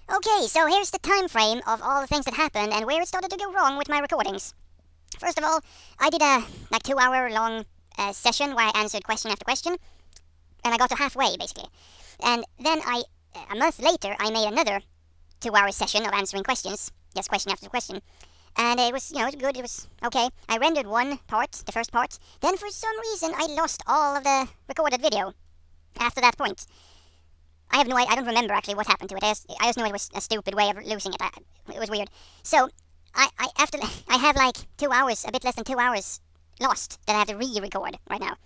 Okay, so here's the time frame of all the things that happened and where it started to go wrong with my recordings. First of all, I did a 2 hour long session where I answered question after question, and I got to halfway basically. And then a month later, I made another 2 hour session of answering questions, just question after question. And it was, it was good. It was okay. I rendered one part, the first part. Then for some reason, I lost all of the recorded video after that point. I have no idea. I don't remember actually what happened to it. I just know it was a stupid way of losing it. It was weird. So after I have like 2 hours, a bit less than 2 hours lost that I have to re-record right now,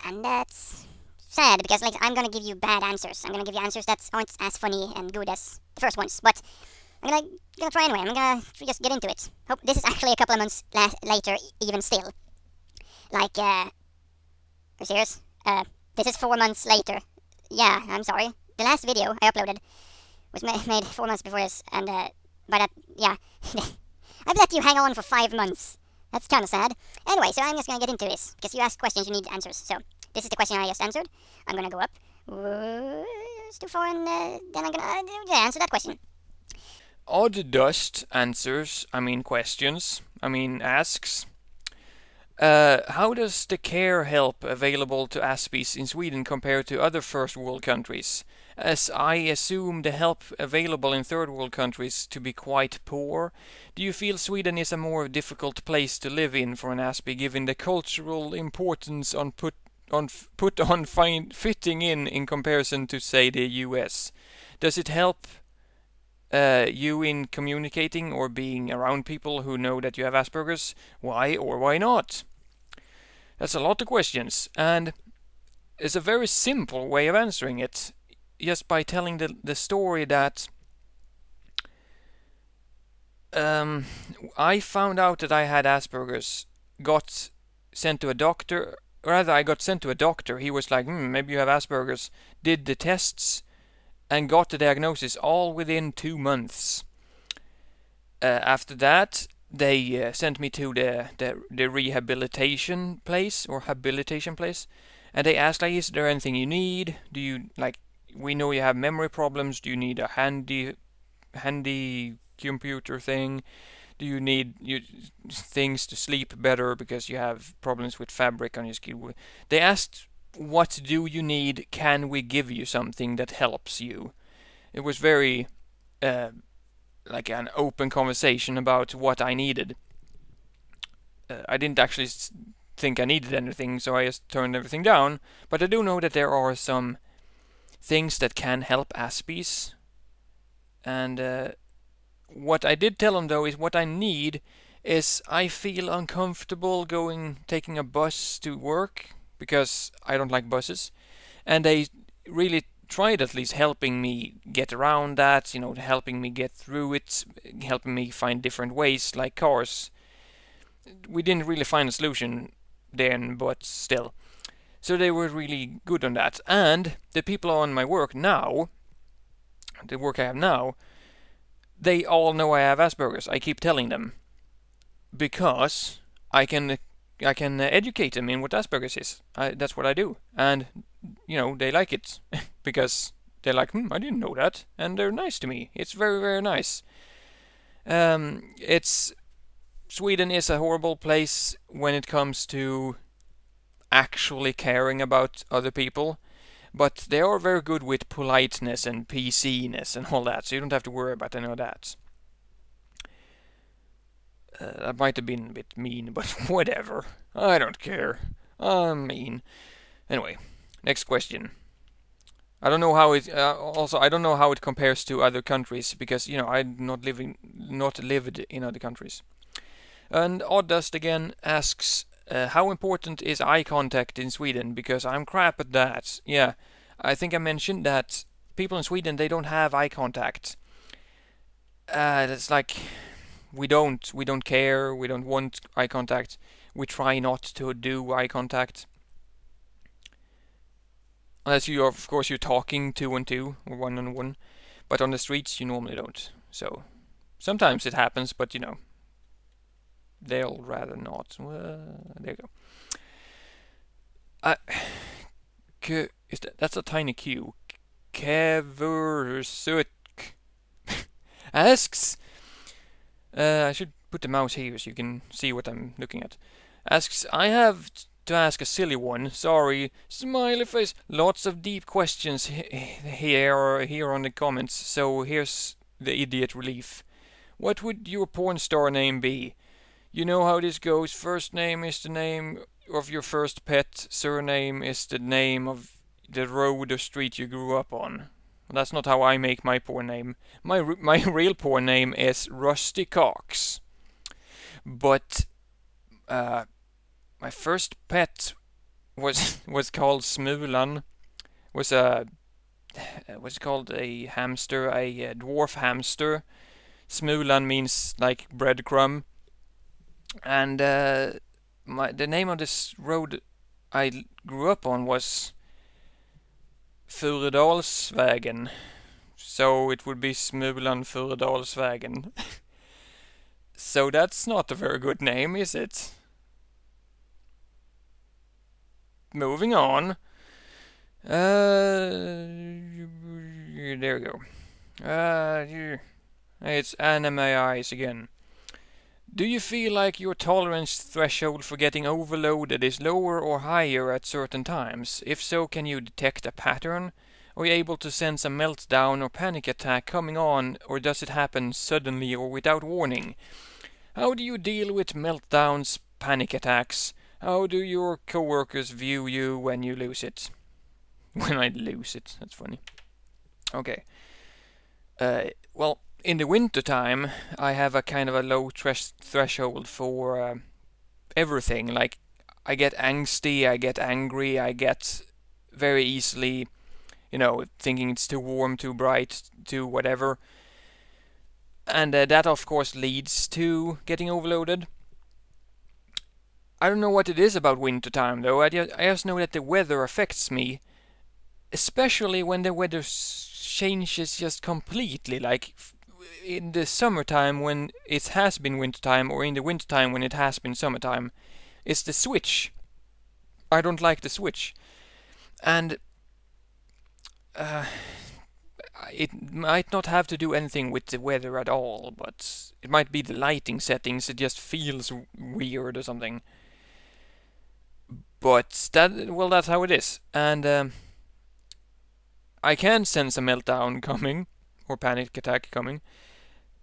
and that's sad because like I'm gonna give you bad answers. I'm gonna give you answers that aren't as funny and good as the first ones, but I'm gonna try anyway. I'm gonna just get into it. Hope this is actually a couple of months later, even still. Like, are you serious? This is 4 months later. Yeah, I'm sorry. The last video I uploaded was made 4 months before this, and yeah, I've let you hang on for 5 months. That's kind of sad. Anyway, so I'm just gonna get into this because you asked questions, you need answers. So this is the question I just answered. I'm gonna go up. It's too far, and then I'm gonna answer that question. Odd Dust asks, how does the care help available to Aspies in Sweden compare to other first world countries? As I assume the help available in third world countries to be quite poor, do you feel Sweden is a more difficult place to live in for an Aspie given the cultural importance on fitting in comparison to say the US? Does it help you in communicating or being around people who know that you have Asperger's? Why or why not? That's a lot of questions, and it's a very simple way of answering it, just by telling the story that I found out that I had Asperger's, got sent to a doctor, rather I got sent to a doctor. He was like, maybe you have Asperger's, did the tests, and got the diagnosis all within 2 months. After that, they sent me to the rehabilitation place or habilitation place, and they asked, like, is there anything you need? Do you like? We know you have memory problems. Do you need a handy computer thing? Do you need things to sleep better because you have problems with fabric on your skin? They asked, what do you need? Can we give you something that helps you? It was very like an open conversation about what I needed. I didn't actually think I needed anything, so I just turned everything down. But I do know that there are some things that can help Aspies. And what I did tell them though is what I need is I feel uncomfortable taking a bus to work because I don't like buses, and they really tried at least helping me get around that, helping me get through it, helping me find different ways like cars. We didn't really find a solution then, but still. So they were really good on that. And the people on my work now, the work I have now, they all know I have Asperger's. I keep telling them because I can educate them in what Asperger's is. That's what I do, and they like it because they're like, I didn't know that, and they're nice to me. It's very, very nice. It's Sweden is a horrible place when it comes to actually caring about other people, but they are very good with politeness and PC-ness and all that, so you don't have to worry about any of that. That might have been a bit mean, but whatever. I don't care. I'm mean. Anyway, next question. I don't know how it. Also, I don't know how it compares to other countries because I not lived in other countries. And Oddust again asks, how important is eye contact in Sweden? Because I'm crap at that. Yeah, I think I mentioned that people in Sweden, they don't have eye contact. It's like we don't care. We don't want eye contact. We try not to do eye contact. Unless of course, you're talking 2 on 2 or 1 on 1. But on the streets, you normally don't. So, sometimes it happens, but they'll rather not. There you go. That's a tiny Q. Keversuk Asks, I should put the mouse here so you can see what I'm looking at. Asks, I have to ask a silly one. Sorry, smiley face. Lots of deep questions here on the comments. So here's the idiot relief. What would your porn star name be? You know how this goes. First name is the name of your first pet. Surname is the name of the road or street you grew up on. That's not how I make my porn name. My real porn name is Rusty Cox. But my first pet was called Smulan. Was called a hamster, a dwarf hamster. Smulan means like breadcrumb. And the name of this road I grew up on was Furedalsvägen. So it would be Smulan Furedalsvägen. So that's not a very good name, is it? Moving on. There we go. It's anime eyes again. Do you feel like your tolerance threshold for getting overloaded is lower or higher at certain times? If so, can you detect a pattern? Are you able to sense a meltdown or panic attack coming on, or does it happen suddenly or without warning? How do you deal with meltdowns, panic attacks? How do your coworkers view you when you lose it? When I lose it, that's funny. Okay. Well, in the winter time, I have a kind of a low threshold for everything. Like, I get angsty, I get angry, I get very easily, thinking it's too warm, too bright, too whatever. And that, of course, leads to getting overloaded. I don't know what it is about winter time, though. I just know that the weather affects me, especially when the weather changes just completely. Like in the summertime when it has been wintertime, or in the wintertime when it has been summertime. It's the switch. I don't like the switch. And it might not have to do anything with the weather at all, but it might be the lighting settings. It just feels weird or something. But that's how it is. And I can sense a meltdown coming, or panic attack coming,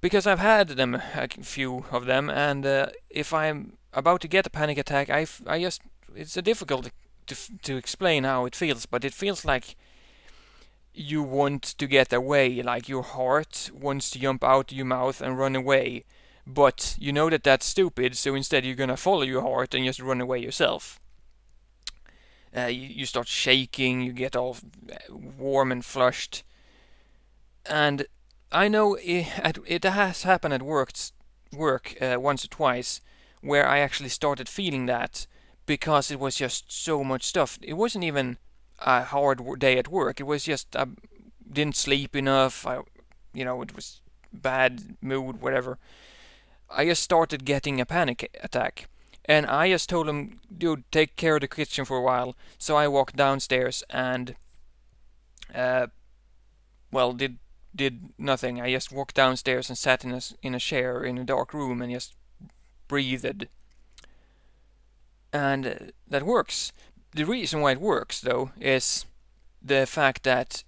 because I've had them, a few of them, and if I'm about to get a panic attack, it's difficult to explain how it feels, but it feels like you want to get away, like your heart wants to jump out of your mouth and run away, but you know that that's stupid, so instead you're gonna follow your heart and just run away yourself. You start shaking, you get all warm and flushed, and I know it has happened at work once or twice, where I actually started feeling that because it was just so much stuff. It wasn't even a hard day at work. It was just I didn't sleep enough. It was bad mood, whatever. I just started getting a panic attack. And I just told him, dude, take care of the kitchen for a while. So I walked downstairs and, did nothing. I just walked downstairs and sat in a chair in a dark room and just breathed. And that works. The reason why it works, though, is the fact that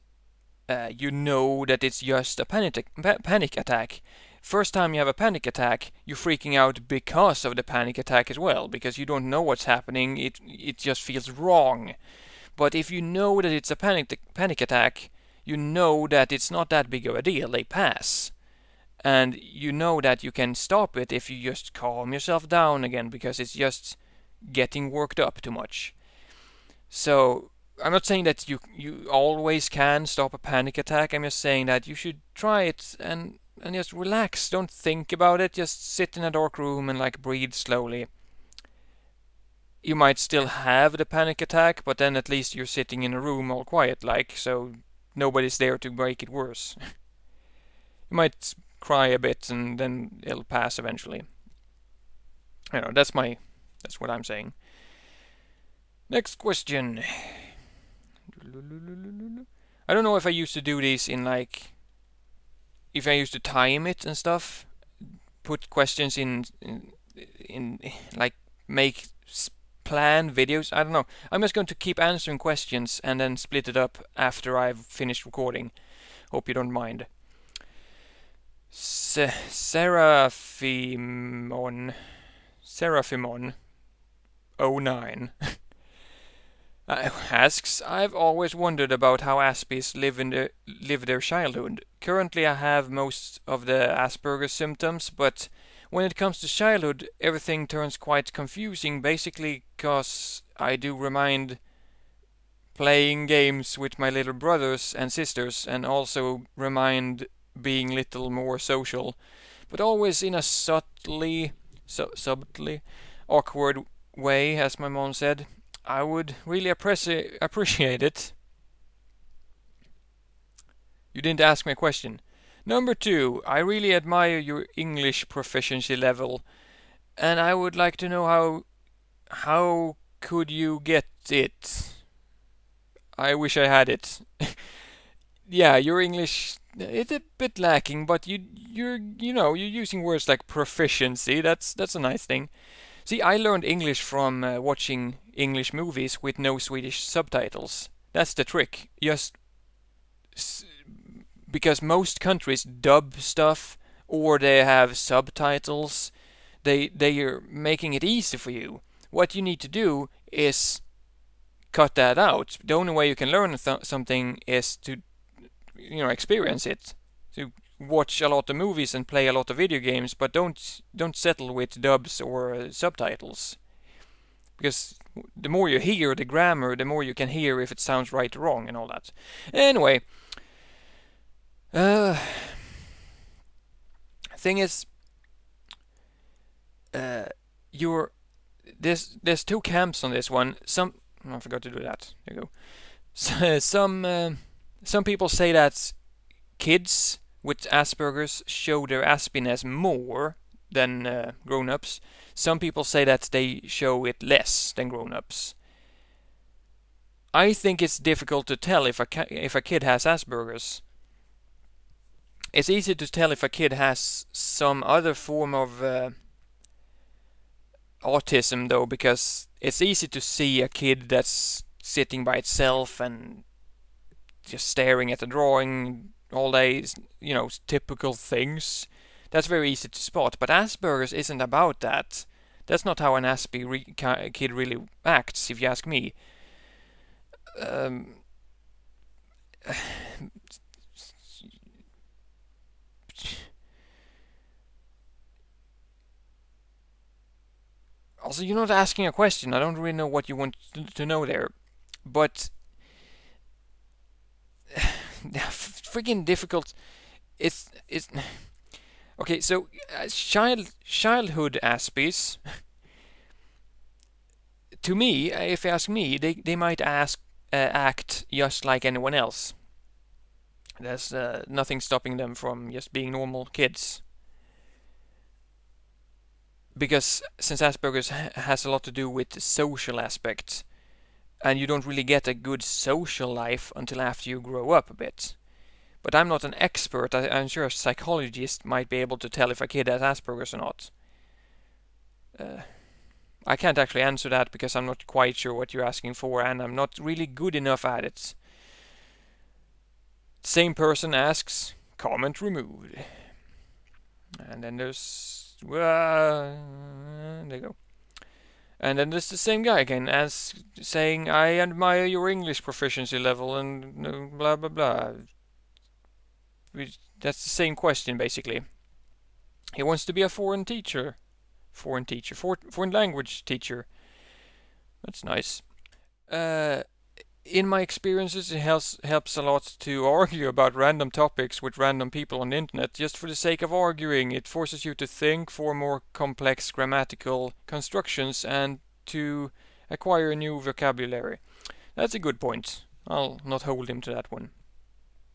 you know that it's just a panic attack. First time you have a panic attack, you're freaking out because of the panic attack as well, because you don't know what's happening. It just feels wrong. But if you know that it's a panic attack, you know that it's not that big of a deal. They pass. And you know that you can stop it if you just calm yourself down again, because it's just getting worked up too much. So I'm not saying that you always can stop a panic attack. I'm just saying that you should try it and just relax. Don't think about it. Just sit in a dark room and breathe slowly. You might still have the panic attack, but then at least you're sitting in a room all quiet so nobody's there to make it worse. You might cry a bit and then it'll pass eventually. That's what I'm saying. Next question. I don't know if I used to do these in if I used to time it and stuff, put questions in like make plan videos. I don't know. I'm just going to keep answering questions and then split it up after I've finished recording. Hope you don't mind. Seraphimon 09 asks, I've always wondered about how Aspies live their childhood. Currently I have most of the Asperger's symptoms, but when it comes to childhood, everything turns quite confusing, basically because I do remind playing games with my little brothers and sisters, and also remind being little more social, but always in a subtly awkward way, as my mom said. I would really appreciate it. You didn't ask me a question. Number 2, I really admire your English proficiency level, and I would like to know how could you get it? I wish I had it. Yeah, your English, it's a bit lacking, but you're using words like proficiency. That's a nice thing. See, I learned English from watching English movies with no Swedish subtitles. That's the trick. Just because most countries dub stuff or they have subtitles, they are making it easy for you. What you need to do is cut that out. The only way you can learn something is to experience it. To watch a lot of movies and play a lot of video games, but don't settle with dubs or subtitles, because the more you hear the grammar, the more you can hear if it sounds right or wrong and all that. Anyway, thing is, there's two camps on this one. I forgot to do that. There you go. Some people say that kids with Asperger's show their Aspiness more than grown-ups. Some people say that they show it less than grown-ups. I think it's difficult to tell if a kid has Asperger's. It's easy to tell if a kid has some other form of autism, though, because it's easy to see a kid that's sitting by itself and just staring at a drawing all day, typical things. That's very easy to spot. But Asperger's isn't about that. That's not how an Aspie kid really acts, if you ask me. Also, you're not asking a question. I don't really know what you want to know there. But freaking difficult. It's okay. So childhood Aspies, to me, if you ask me, they might act just like anyone else. There's nothing stopping them from just being normal kids. Because since Asperger's has a lot to do with the social aspect, and you don't really get a good social life until after you grow up a bit. But I'm not an expert. I'm sure a psychologist might be able to tell if a kid has Asperger's or not. I can't actually answer that because I'm not quite sure what you're asking for, and I'm not really good enough at it. Same person asks, comment removed. And then there's... there you go. And then there's the same guy again, as saying, I admire your English proficiency level, and blah blah blah. That's the same question, basically. He wants to be a foreign language teacher. That's nice. In my experiences, it helps a lot to argue about random topics with random people on the internet, just for the sake of arguing. It forces you to think for more complex grammatical constructions and to acquire a new vocabulary. That's a good point. I'll not hold him to that one.